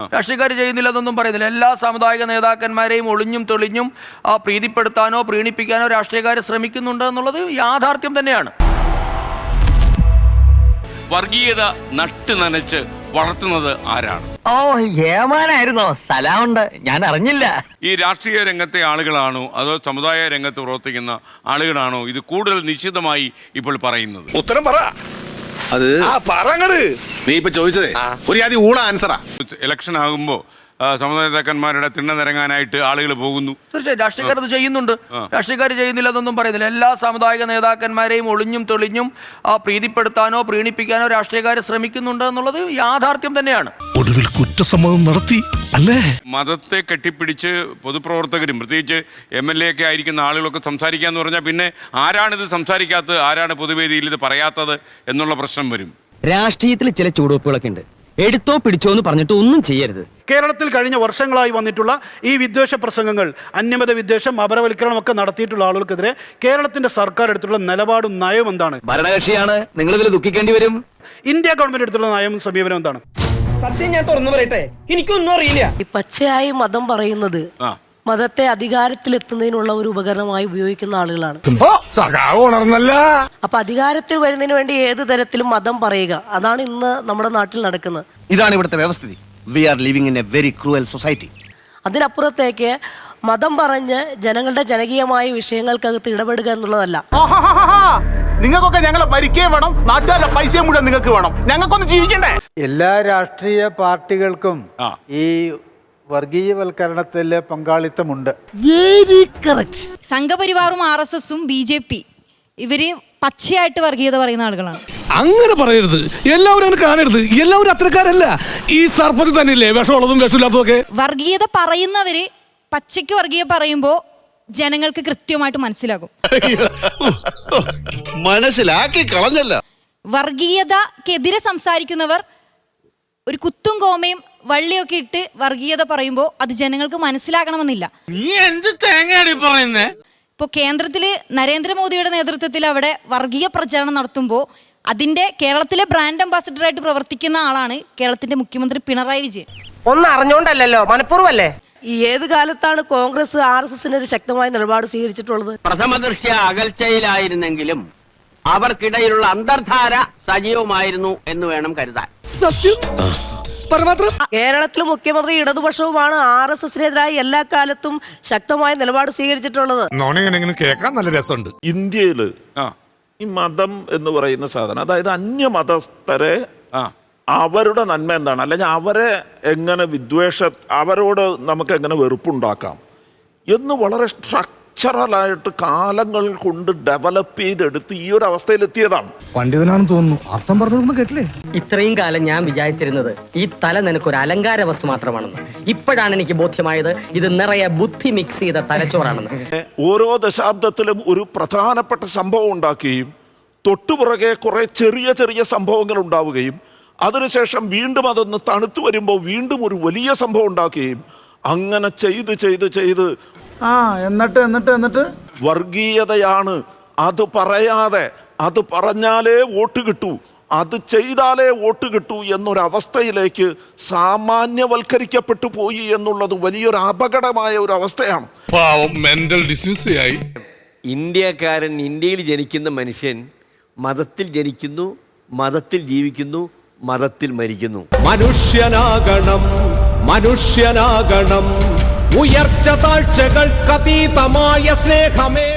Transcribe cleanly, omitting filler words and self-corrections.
രാഷ്ട്രീയക്കാർ ചെയ്യുന്നില്ലെന്നൊന്നും പറയുന്നില്ല. എല്ലാ സാമുദായിക നേതാക്കന്മാരെയും ഒളിഞ്ഞും തെളിഞ്ഞും പ്രീതിപ്പെടുത്താനോ പ്രീണിപ്പിക്കാനോ രാഷ്ട്രീയക്കാർ ശ്രമിക്കുന്നുണ്ട് എന്നുള്ളത് യാഥാർത്ഥ്യം തന്നെയാണ്. വർഗീയത നട്ടു നനച്ച് വളർത്തുന്നത് ആരാണ്? ഓ, ഏമാനായിരുന്നോ? സ്ഥലമുണ്ട്, ഞാൻ അറിഞ്ഞില്ല. ഈ രാഷ്ട്രീയ രംഗത്തെ ആളുകളാണോ അതോ സമുദായ രംഗത്ത് പ്രവർത്തിക്കുന്ന ആളുകളാണോ ഇത് കൂടുതൽ നിശ്ചിതമായി ഇപ്പോൾ പറയുന്നത്? ഉത്തരം പറ. അത് പറങ്ങട്. നീ ഇപ്പൊ ചോദിച്ചതേ ഒരു ആദ്യം ഊള ആൻസറാ. ഇലക്ഷൻ ആകുമ്പോൾ സമുദായ നേതാക്കന്മാരുടെ തിണ്ണ നിരങ്ങാനായിട്ട് ആളുകൾ പോകുന്നു. തീർച്ചയായും രാഷ്ട്രീയക്കാർ അത് ചെയ്യുന്നുണ്ട്. രാഷ്ട്രീയക്കാർ ചെയ്യുന്നില്ലെന്നൊന്നും പറയുന്നില്ല. എല്ലാ സാമുദായിക നേതാക്കന്മാരെയും ഒളിഞ്ഞും തെളിഞ്ഞും പ്രീതിപ്പെടുത്താനോ പ്രീണിപ്പിക്കാനോ രാഷ്ട്രീയക്കാർ ശ്രമിക്കുന്നുണ്ട് എന്നുള്ളത് യാഥാർത്ഥ്യം തന്നെയാണ്. ഒടുവിൽ കുറ്റസമ്മതം നടത്തി അല്ലേ? മതത്തെ കെട്ടിപ്പിടിച്ച് പൊതുപ്രവർത്തകരും പ്രത്യേകിച്ച് MLA ഒക്കെ ആയിരിക്കുന്ന ആളുകളൊക്കെ സംസാരിക്കാന്ന് പറഞ്ഞാൽ പിന്നെ ആരാണിത് സംസാരിക്കാത്തത്, ആരാണ് പൊതുവേദിയിൽ ഇത് പറയാത്തത് എന്നുള്ള പ്രശ്നം വരും. രാഷ്ട്രീയത്തിൽ ചില ചൂടുവെപ്പുകളൊക്കെ ഉണ്ട്. എടുത്തോ പിടിച്ചോ എന്ന് പറഞ്ഞിട്ട് ഒന്നും ചെയ്യരുത്. കേരളത്തിൽ കഴിഞ്ഞ വർഷങ്ങളായി വന്നിട്ടുള്ള ഈ വിദ്വേഷ പ്രസംഗങ്ങൾ, അന്യമത വിദ്വേഷം, അപരവൽക്കരണം ഒക്കെ നടത്തിയിട്ടുള്ള ആളുകൾക്കെതിരെ കേരളത്തിന്റെ സർക്കാർ എടുത്തുള്ള നിലപാടും നയവും എന്താണ്? ഭരണകക്ഷിയാണ്, നിങ്ങൾ ഇതിൽ ദുഃഖിക്കേണ്ടി വരും. ഇന്ത്യ ഗവൺമെന്റ് എടുത്തുള്ള നയവും സമീപനം എന്താണ്? സത്യം ഞാൻ തുറന്നു പറയട്ടെ, എനിക്കൊന്നും അറിയില്ല. ഈ പച്ചയായി മതം പറയുന്നത് മതത്തെ അധികാരത്തിലെത്തുന്നതിനുള്ള ഒരു ഉപകരണമായി ഉപയോഗിക്കുന്ന ആളുകളാണ്. അപ്പൊ അധികാരത്തിൽ വരുന്നതിന് വേണ്ടി ഏത് തരത്തിലും മതം പറയുക, അതാണ് ഇന്ന് നമ്മുടെ നാട്ടിൽ നടക്കുന്നത്. ഇതാണ് ഇവിടുത്തെ വ്യവസ്ഥിതി. We are living in a very cruel society. അതിനപ്പുറത്തേക്ക് മതം പറഞ്ഞ് ജനങ്ങളുടെ ജനകീയമായ വിഷയങ്ങൾക്കകത്ത് ഇടപെടുക എന്നുള്ളതല്ല. നിങ്ങൾക്കൊക്കെ ഞങ്ങളെ ഭരിക്കുകയും വേണം, നാട്ടുകാരുടെ പൈസയും മുഴുവൻ നിങ്ങൾക്ക് വേണം, ഞങ്ങൾക്കൊന്ന് ജീവിക്കണ്ടേ? എല്ലാ രാഷ്ട്രീയ പാർട്ടികൾക്കും ഈ വർഗീയവൽക്കരണത്തിലെ പങ്കാളിത്തമുണ്ട്. Very correct. സംഘപരിവാറും RSSും BJP ഇവര് പച്ചയായിട്ട് വർഗീയത പറയുന്ന ആളുകളാണ്. അങ്ങനെ പറയരുത്, എല്ലാവരും അങ്ങനെ കാണരുത്. എല്ലാവരും അത്രക്കാരല്ല. ഈ സർപ്പത്തിൽ തന്നെയല്ലേ വിഷമുള്ളതും വിഷമില്ലാത്തതൊക്കെ. വർഗീയത പറയുന്നവര് പച്ചയ്ക്ക് വർഗീയത പറയുമ്പോ ജനങ്ങൾക്ക് കൃത്യമായിട്ട് മനസ്സിലാകും. മനസ്സിലാക്കി കളഞ്ഞല്ല. വർഗീയതക്കെതിരെ സംസാരിക്കുന്നവർ ഒരു കുത്തും കോമയും വള്ളിയൊക്കെ ഇട്ട് വർഗീയത പറയുമ്പോ അത് ജനങ്ങൾക്ക് മനസ്സിലാകണമെന്നില്ല. നീ എന്ത് തേങ്ങയാടി പറയുന്നേ? ഇപ്പൊ കേന്ദ്രത്തില് നരേന്ദ്രമോദിയുടെ നേതൃത്വത്തിൽ അവിടെ വർഗീയ പ്രചാരണം നടത്തുമ്പോൾ അതിന്റെ കേരളത്തിലെ ബ്രാൻഡ് അംബാസിഡറായിട്ട് പ്രവർത്തിക്കുന്ന ആളാണ് കേരളത്തിന്റെ മുഖ്യമന്ത്രി പിണറായി വിജയൻ. ഒന്നും അറിഞ്ഞോണ്ടല്ലോ, മനഃപൂർവ്വല്ലേ? ഈ ഏത് കാലത്താണ് കോൺഗ്രസ് RSSന് ഒരു ശക്തമായ നിലപാട് സ്വീകരിച്ചിട്ടുള്ളത്? പ്രഥമ ദൃഷ്ട്യ അകൽച്ചയിലായിരുന്നെങ്കിലും അവർക്കിടയിലുള്ള അന്തർധാര സജീവമായിരുന്നു എന്ന് വേണം കരുതാൻ. കേരളത്തിലെ മുഖ്യമന്ത്രി ഇടതുപക്ഷവുമാണ് RSSനെതിരായി എല്ലാ കാലത്തും ശക്തമായ നിലപാട് സ്വീകരിച്ചിട്ടുള്ളത്. കേൾക്കാൻ നല്ല രസമുണ്ട്. ഇന്ത്യയില് ഈ മതം എന്ന് പറയുന്ന സാധനം, അതായത് അന്യമതസ്ഥരെ അവരുടെ നന്മ എന്താണ്, അല്ലെങ്കിൽ അവരെ എങ്ങനെ അവരോട് നമുക്ക് എങ്ങനെ വെറുപ്പുണ്ടാക്കാം എന്ന് വളരെ സ്ട്രക്ചറലായിട്ട് കാലങ്ങൾ കൊണ്ട് ഡെവലപ്പ് ചെയ്തെടുത്ത് ഈ ഒരു അവസ്ഥയിലെത്തിയതാണ്. പണ്ഡിതനാണെന്ന് തോന്നുന്നു. അർത്ഥം പറഞ്ഞൊന്നും കേട്ടില്ലേ? ഇത്രയും കാലം ഞാൻ വിചാരിച്ചിരുന്നത് ഈ തല നിനക്കൊരു അലങ്കാര വസ്തു മാത്രമാണെന്ന്. ഇപ്പോഴാണ് എനിക്ക് ബോധ്യമായത് ഇത് നിറയെ ബുദ്ധി മിക്സ് ചെയ്ത തലച്ചോറാണെന്ന്. ഓരോ ദശാബ്ദത്തിലും ഒരു പ്രധാനപ്പെട്ട സംഭവം ഉണ്ടാക്കുകയും തൊട്ടുപുറകെ കുറെ ചെറിയ ചെറിയ സംഭവങ്ങൾ ഉണ്ടാവുകയും അതിനുശേഷം വീണ്ടും അതൊന്ന് തണുത്തു വരുമ്പോൾ വീണ്ടും ഒരു വലിയ സംഭവം ഉണ്ടാക്കുകയും അങ്ങനെ ചെയ്ത് ചെയ്ത് ചെയ്ത് എന്നിട്ട് വർഗീയതയാണ്, അത് പറയാതെ, അത് പറഞ്ഞാലേ വോട്ട് കിട്ടൂ, അത് ചെയ്താലേ വോട്ട് കിട്ടൂ എന്നൊരവസ്ഥയിലേക്ക് സാമാന്യവൽക്കരിക്കപ്പെട്ടു പോയി എന്നുള്ളത് വലിയൊരു അപകടമായ ഒരു അവസ്ഥയാണ്. ഇന്ത്യക്കാരൻ, ഇന്ത്യയിൽ ജനിക്കുന്ന മനുഷ്യൻ മതത്തിൽ ജനിക്കുന്നു, മതത്തിൽ ജീവിക്കുന്നു, മതത്തിൽ മരിക്കുന്നു. മനുഷ്യനാകണം ഉയർച്ച താഴ്ചകൾക്കതീതമായ സ്നേഹമേ.